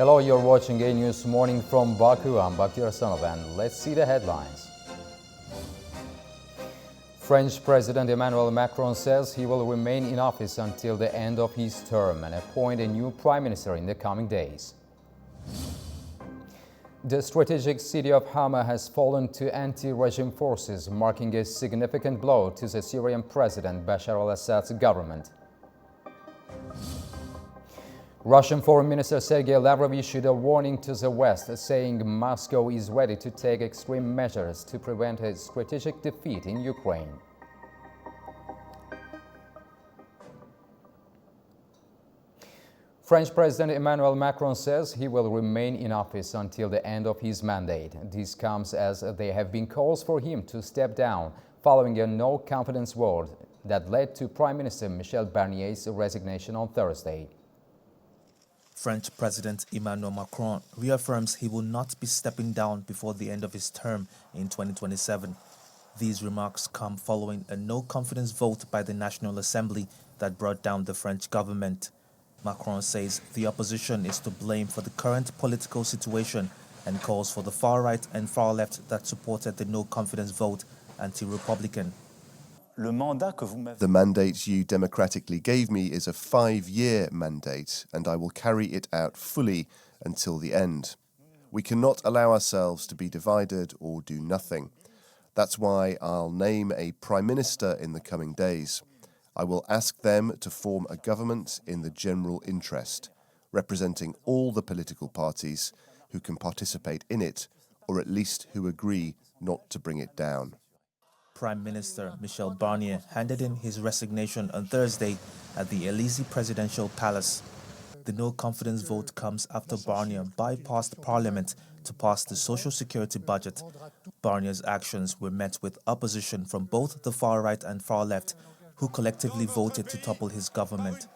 Hello, you're watching AnewZ Morning from Baku. I'm Bakhtiar Sanov, and let's see the headlines. French President Emmanuel Macron says he will remain in office until the end of his term and appoint a new prime minister in the coming days. The strategic city of Hama has fallen to anti-regime forces, marking a significant blow to the Syrian President Bashar al-Assad's government. Russian Foreign Minister Sergei Lavrov issued a warning to the West, saying Moscow is ready to take extreme measures to prevent a strategic defeat in Ukraine. French President Emmanuel Macron says he will remain in office until the end of his mandate. This comes as there have been calls for him to step down following a no-confidence vote that led to Prime Minister Michel Barnier's resignation on Thursday. French President Emmanuel Macron reaffirms he will not be stepping down before the end of his term in 2027. These remarks come following a no-confidence vote by the National Assembly that brought down the French government. Macron says the opposition is to blame for the current political situation and calls for the far-right and far-left that supported the no-confidence vote anti-Republican. The mandate you democratically gave me is a 5-year mandate, and I will carry it out fully until the end. We cannot allow ourselves to be divided or do nothing. That's why I'll name a prime minister in the coming days. I will ask them to form a government in the general interest, representing all the political parties who can participate in it, or at least who agree not to bring it down. Prime Minister Michel Barnier handed in his resignation on Thursday at the Élysée Presidential Palace. The no-confidence vote comes after Barnier bypassed Parliament to pass the Social Security budget. Barnier's actions were met with opposition from both the far-right and far-left, who collectively voted to topple his government.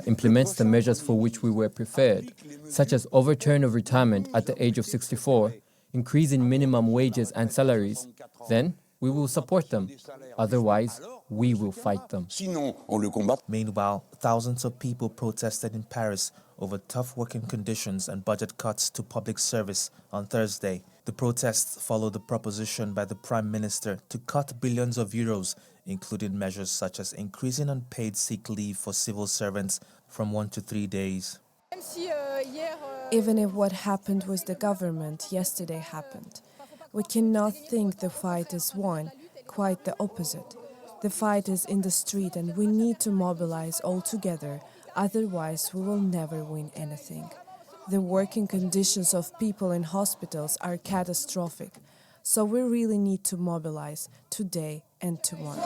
Implements the measures for which we were prepared, such as overturn of retirement at the age of 64, increase in minimum wages and salaries, then we will support them. Otherwise, we will fight them. Meanwhile, thousands of people protested in Paris over tough working conditions and budget cuts to public service on Thursday. The protests followed the proposition by the Prime Minister to cut billions of euros, including measures such as increasing unpaid sick leave for civil servants from 1 to 3 days. Even if what happened with the government yesterday happened, we cannot think the fight is won, quite the opposite. The fight is in the street and we need to mobilize all together, otherwise we will never win anything. The working conditions of people in hospitals are catastrophic, so we really need to mobilize today and tomorrow.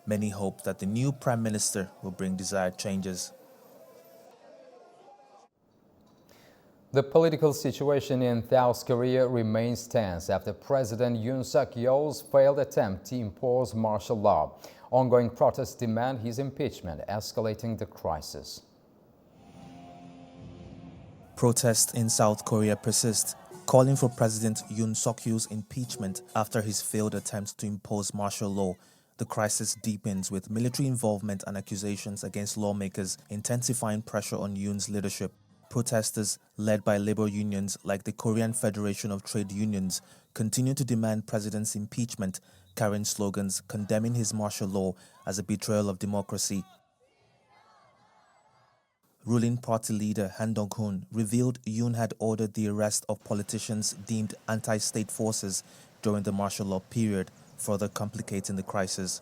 Many hope that the new Prime Minister will bring desired changes. The political situation in South Korea remains tense after President Yoon Suk-yeol's failed attempt to impose martial law. Ongoing protests demand his impeachment, escalating the crisis. Protests in South Korea persist, calling for President Yoon Suk-yeol's impeachment after his failed attempt to impose martial law. The crisis deepens with military involvement and accusations against lawmakers, intensifying pressure on Yoon's leadership. Protesters, led by labor unions like the Korean Federation of Trade Unions, continue to demand president's impeachment, carrying slogans condemning his martial law as a betrayal of democracy. Ruling party leader Han Dong-hoon revealed Yoon had ordered the arrest of politicians deemed anti-state forces during the martial law period, further complicating the crisis.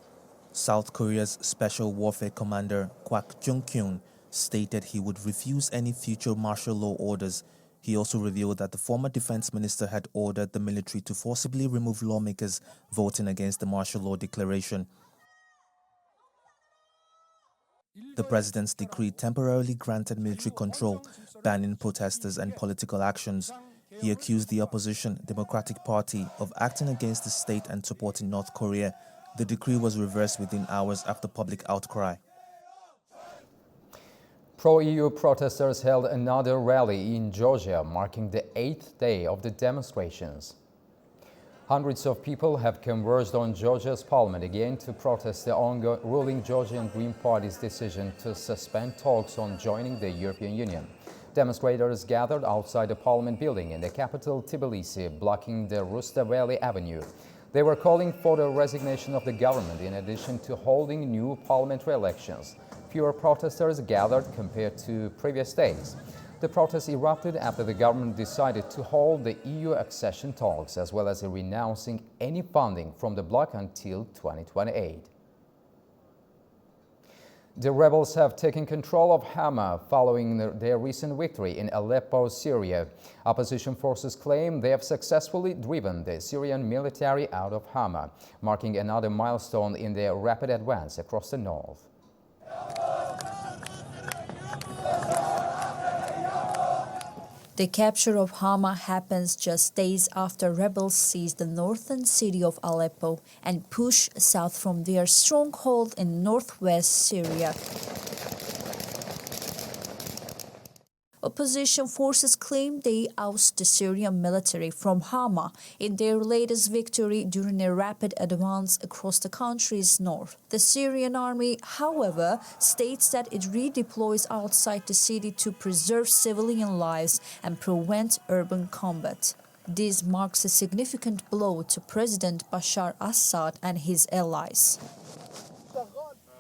South Korea's Special Warfare Commander Kwak Jung-kyun stated he would refuse any future martial law orders. He also revealed that the former defense minister had ordered the military to forcibly remove lawmakers voting against the martial law declaration. The president's decree temporarily granted military control, banning protesters and political actions. He accused the opposition Democratic Party of acting against the state and supporting North Korea. The decree was reversed within hours after public outcry. Pro-EU protesters held another rally in Georgia, marking the 8th day of the demonstrations. Hundreds of people have converged on Georgia's parliament again to protest the ruling Georgian Green Party's decision to suspend talks on joining the European Union. Demonstrators gathered outside the parliament building in the capital Tbilisi, blocking the Rustaveli Avenue. They were calling for the resignation of the government in addition to holding new parliamentary elections. Fewer protesters gathered compared to previous days. The protests erupted after the government decided to hold the EU accession talks, as well as renouncing any funding from the bloc until 2028. The rebels have taken control of Hama following their recent victory in Aleppo, Syria. Opposition forces claim they have successfully driven the Syrian military out of Hama, marking another milestone in their rapid advance across the north. The capture of Hama happens just days after rebels seized the northern city of Aleppo and pushed south from their stronghold in northwest Syria. Opposition forces claim they ousted the Syrian military from Hama in their latest victory during a rapid advance across the country's north. The Syrian army, however, states that it redeploys outside the city to preserve civilian lives and prevent urban combat. This marks a significant blow to President Bashar Assad and his allies.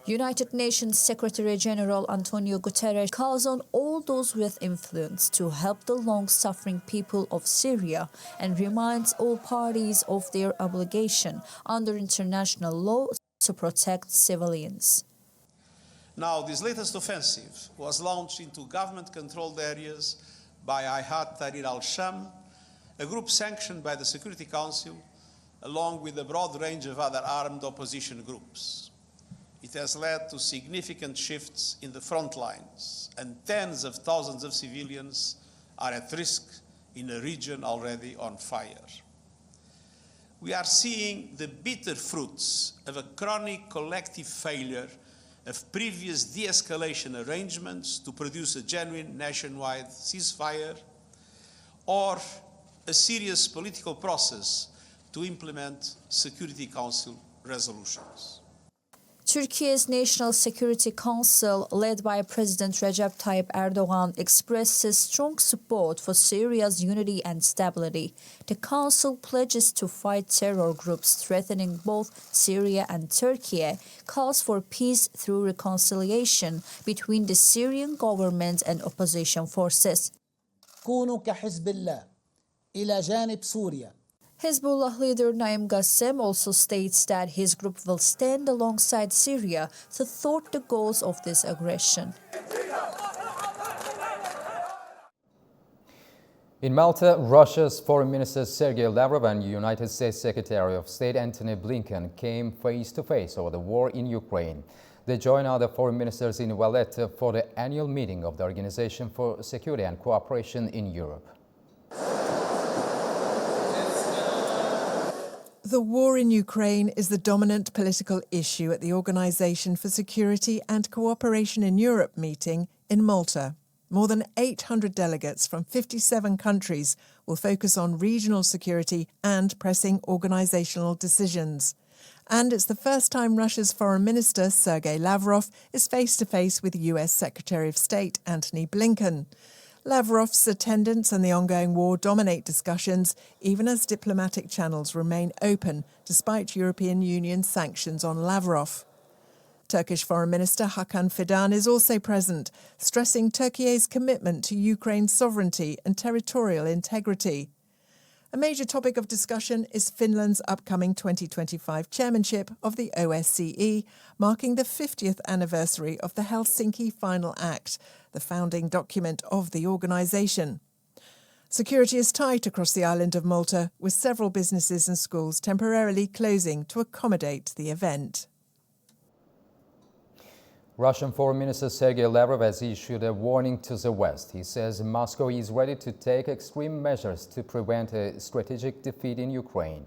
United Nations Secretary-General Antonio Guterres calls on all those with influence to help the long-suffering people of Syria and reminds all parties of their obligation under international law to protect civilians. Now, this latest offensive was launched into government-controlled areas by Hayat Tahrir al-Sham, a group sanctioned by the Security Council, along with a broad range of other armed opposition groups. It has led to significant shifts in the front lines, and tens of thousands of civilians are at risk in a region already on fire. We are seeing the bitter fruits of a chronic collective failure of previous de-escalation arrangements to produce a genuine nationwide ceasefire, or a serious political process to implement Security Council resolutions. Turkey's National Security Council, led by President Recep Tayyip Erdogan, expresses strong support for Syria's unity and stability. The Council pledges to fight terror groups threatening both Syria and Turkey, calls for peace through reconciliation between the Syrian government and opposition forces. كونوا كحزب الله إلى جانب سوريا. Hezbollah leader Naim Qassem also states that his group will stand alongside Syria to thwart the goals of this aggression. In Malta, Russia's Foreign Minister Sergei Lavrov and United States Secretary of State Antony Blinken came face-to-face over the war in Ukraine. They join other foreign ministers in Valletta for the annual meeting of the Organization for Security and Cooperation in Europe. The war in Ukraine is the dominant political issue at the Organization for Security and Cooperation in Europe meeting in Malta. More than 800 delegates from 57 countries will focus on regional security and pressing organizational decisions. And it's the first time Russia's Foreign Minister Sergei Lavrov is face-to-face with US Secretary of State Antony Blinken. Lavrov's attendance and the ongoing war dominate discussions, even as diplomatic channels remain open despite European Union sanctions on Lavrov. Turkish Foreign Minister Hakan Fidan is also present, stressing Turkey's commitment to Ukraine's sovereignty and territorial integrity. A major topic of discussion is Finland's upcoming 2025 chairmanship of the OSCE, marking the 50th anniversary of the Helsinki Final Act, the founding document of the organisation. Security is tight across the island of Malta, with several businesses and schools temporarily closing to accommodate the event. Russian Foreign Minister Sergei Lavrov has issued a warning to the West. He says Moscow is ready to take extreme measures to prevent a strategic defeat in Ukraine.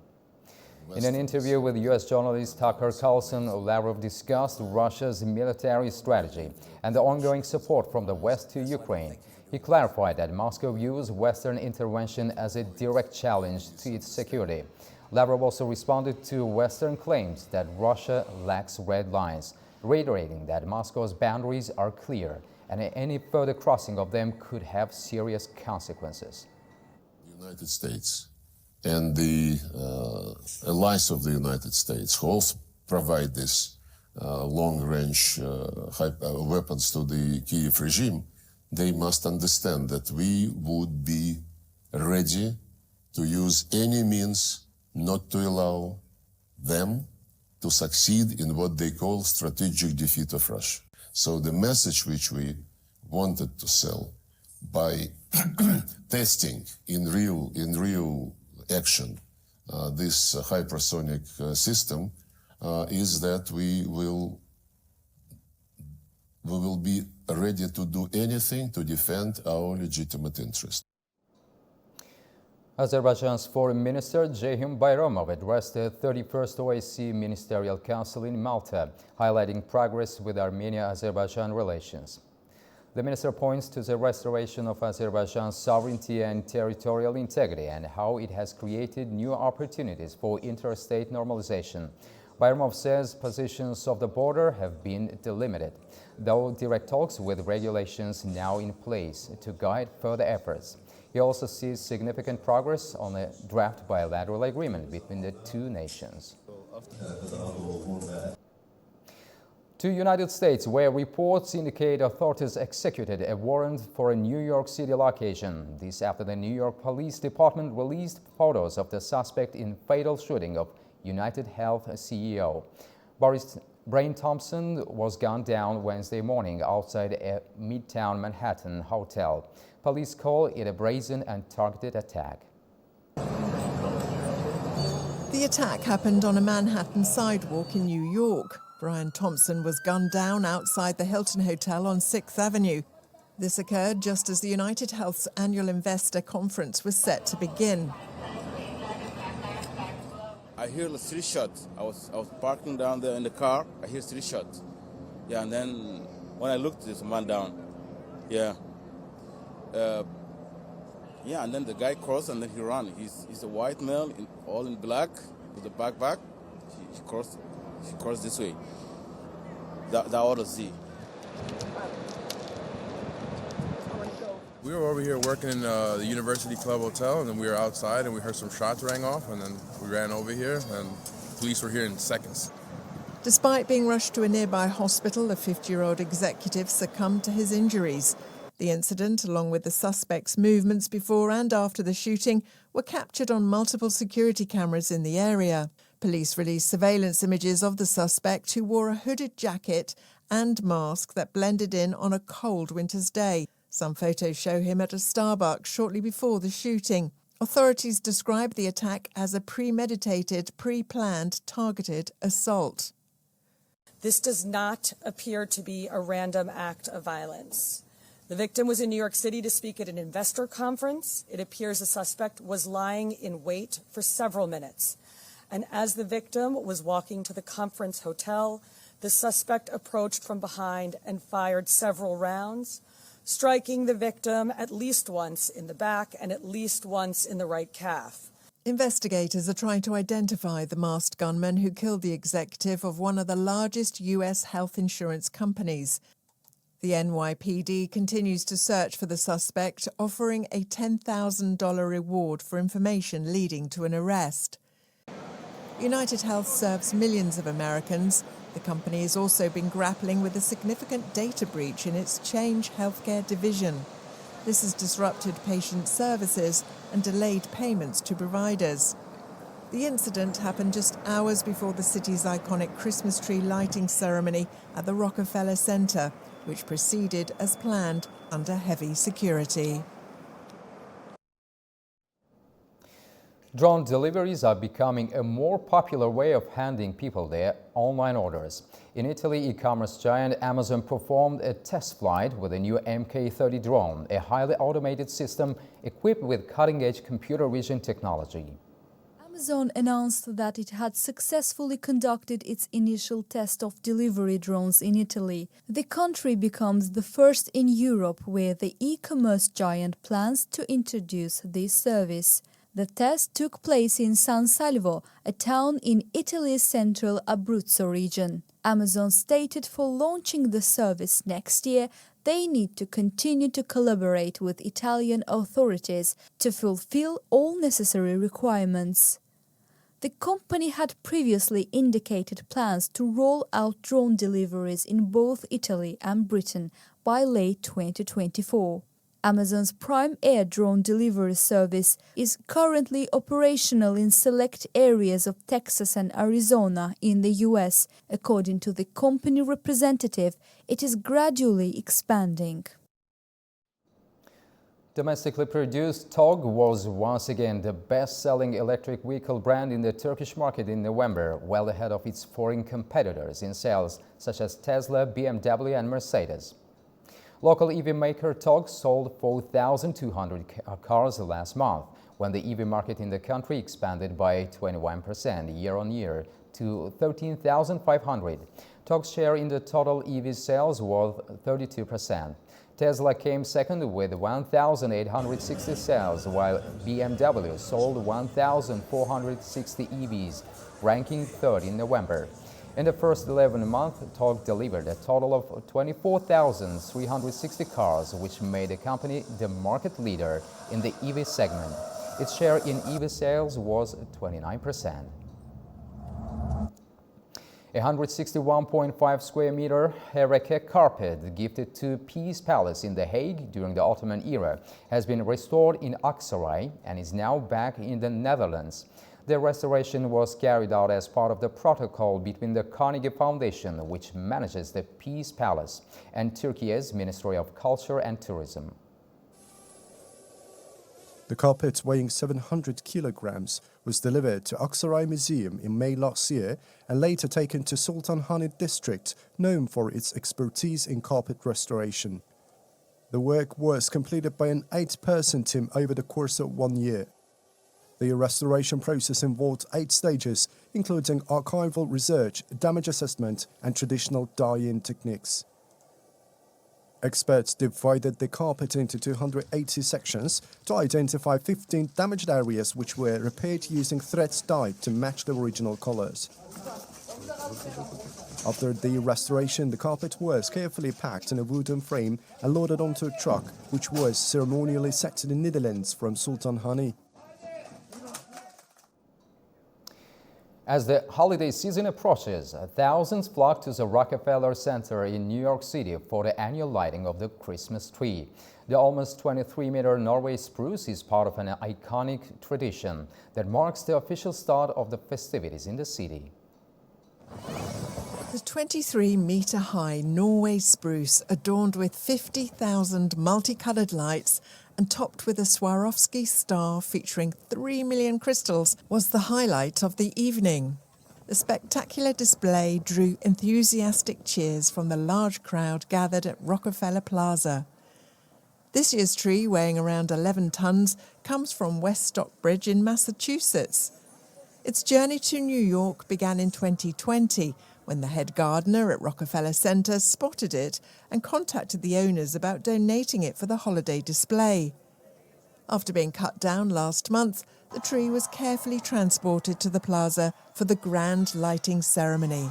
In an interview with U.S. journalist Tucker Carlson, Lavrov discussed Russia's military strategy and the ongoing support from the West to Ukraine. He clarified that Moscow views Western intervention as a direct challenge to its security. Lavrov also responded to Western claims that Russia lacks red lines, reiterating that Moscow's boundaries are clear and any further crossing of them could have serious consequences. The United States and the allies of the United States, who also provide this long-range weapons to the Kyiv regime, they must understand that we would be ready to use any means not to allow them to succeed in what they call strategic defeat of Russia. So the message which we wanted to sell by testing in real action this hypersonic system is that we will be ready to do anything to defend our legitimate interests. Azerbaijan's Foreign Minister Ceyhun Bayramov addressed the 31st OSCE Ministerial Council in Malta, highlighting progress with Armenia-Azerbaijan relations. The minister points to the restoration of Azerbaijan's sovereignty and territorial integrity and how it has created new opportunities for interstate normalization. Bayramov says positions of the border have been delimited, though direct talks with regulations now in place to guide further efforts. He also sees significant progress on a draft bilateral agreement between the two nations. To United States, where reports indicate authorities executed a warrant for a New York City location. This after the New York Police Department released photos of the suspect in fatal shooting of UnitedHealth CEO. Boris Brain Thompson was gunned down Wednesday morning outside a Midtown Manhattan hotel. Police call it a brazen and targeted attack. The attack happened on a Manhattan sidewalk in New York. Brian Thompson was gunned down outside the Hilton Hotel on 6th Avenue. This occurred just as the UnitedHealth's annual investor conference was set to begin. I hear the 3 shots. I was parking down there in the car. I hear 3 shots. Yeah, and then when I looked, there's a man down. Yeah. And then the guy crossed and then he ran. He's a white male, all in black, with a backpack. He crossed this way. That ought Z. We were over here working in the University Club Hotel, and then we were outside and we heard some shots rang off, and then we ran over here and police were here in seconds. Despite being rushed to a nearby hospital, a 50-year-old executive succumbed to his injuries. The incident, along with the suspect's movements before and after the shooting, were captured on multiple security cameras in the area. Police released surveillance images of the suspect, who wore a hooded jacket and mask that blended in on a cold winter's day. Some photos show him at a Starbucks shortly before the shooting. Authorities describe the attack as a premeditated, pre-planned, targeted assault. This does not appear to be a random act of violence. The victim was in New York City to speak at an investor conference. It appears the suspect was lying in wait for several minutes. And as the victim was walking to the conference hotel, the suspect approached from behind and fired several rounds, striking the victim at least once in the back and at least once in the right calf. Investigators are trying to identify the masked gunman who killed the executive of one of the largest U.S. health insurance companies. The NYPD continues to search for the suspect, offering a $10,000 reward for information leading to an arrest. UnitedHealth serves millions of Americans. The company has also been grappling with a significant data breach in its Change Healthcare division. This has disrupted patient services and delayed payments to providers. The incident happened just hours before the city's iconic Christmas tree lighting ceremony at the Rockefeller Center, which proceeded as planned under heavy security. Drone deliveries are becoming a more popular way of handing people their online orders. In Italy, e-commerce giant Amazon performed a test flight with a new MK-30 drone, a highly automated system equipped with cutting-edge computer vision technology. Amazon announced that it had successfully conducted its initial test of delivery drones in Italy. The country becomes the first in Europe where the e-commerce giant plans to introduce this service. The test took place in San Salvo, a town in Italy's central Abruzzo region. Amazon stated for launching the service next year, they need to continue to collaborate with Italian authorities to fulfill all necessary requirements. The company had previously indicated plans to roll out drone deliveries in both Italy and Britain by late 2024. Amazon's Prime Air drone delivery service is currently operational in select areas of Texas and Arizona in the US. According to the company representative, it is gradually expanding. Domestically produced Togg was once again the best-selling electric vehicle brand in the Turkish market in November, well ahead of its foreign competitors in sales such as Tesla, BMW and Mercedes. Local EV maker Togg sold 4,200 cars last month, when the EV market in the country expanded by 21% year-on-year to 13,500. Togg's share in the total EV sales was 32%. Tesla came second with 1,860 sales, while BMW sold 1,460 EVs, ranking third in November. In the first 11 months, Togg delivered a total of 24,360 cars, which made the company the market leader in the EV segment. Its share in EV sales was 29%. A 161.5 square meter Hereke carpet gifted to Peace Palace in The Hague during the Ottoman era has been restored in Aksaray and is now back in the Netherlands. The restoration was carried out as part of the protocol between the Carnegie Foundation, which manages the Peace Palace, and Turkey's Ministry of Culture and Tourism. The carpet, weighing 700 kilograms, was delivered to Aksaray Museum in May last year and later taken to Sultanhane district, known for its expertise in carpet restoration. The work was completed by an 8-person team over the course of 1 year. The restoration process involved 8 stages, including archival research, damage assessment, and traditional dye-in techniques. Experts divided the carpet into 280 sections to identify 15 damaged areas which were repaired using threads dyed to match the original colors. After the restoration, the carpet was carefully packed in a wooden frame and loaded onto a truck, which was ceremonially sent to the Netherlands from Sultanhane. As the holiday season approaches, thousands flock to the Rockefeller Center in New York City for the annual lighting of the Christmas tree. The almost 23-meter Norway spruce is part of an iconic tradition that marks the official start of the festivities in the city. The 23-meter-high Norway spruce, adorned with 50,000 multicolored lights and topped with a Swarovski star featuring 3 million crystals, was the highlight of the evening. The spectacular display drew enthusiastic cheers from the large crowd gathered at Rockefeller Plaza. This year's tree, weighing around 11 tons, comes from West Stockbridge in Massachusetts. Its journey to New York began in 2020, when the head gardener at Rockefeller Center spotted it and contacted the owners about donating it for the holiday display. After being cut down last month, the tree was carefully transported to the plaza for the grand lighting ceremony.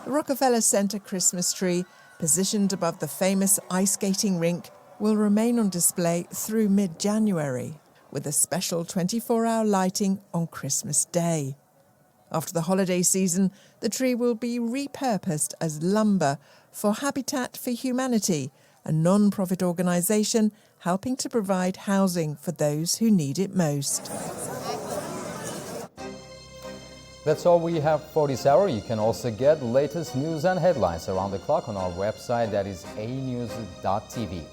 The Rockefeller Center Christmas tree, positioned above the famous ice skating rink, will remain on display through mid-January, with a special 24-hour lighting on Christmas Day. After the holiday season, the tree will be repurposed as lumber for Habitat for Humanity, a non-profit organisation helping to provide housing for those who need it most. That's all we have for this hour. You can also get latest news and headlines around the clock on our website, that is AnewZ.tv.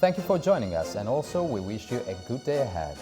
Thank you for joining us, and also we wish you a good day ahead.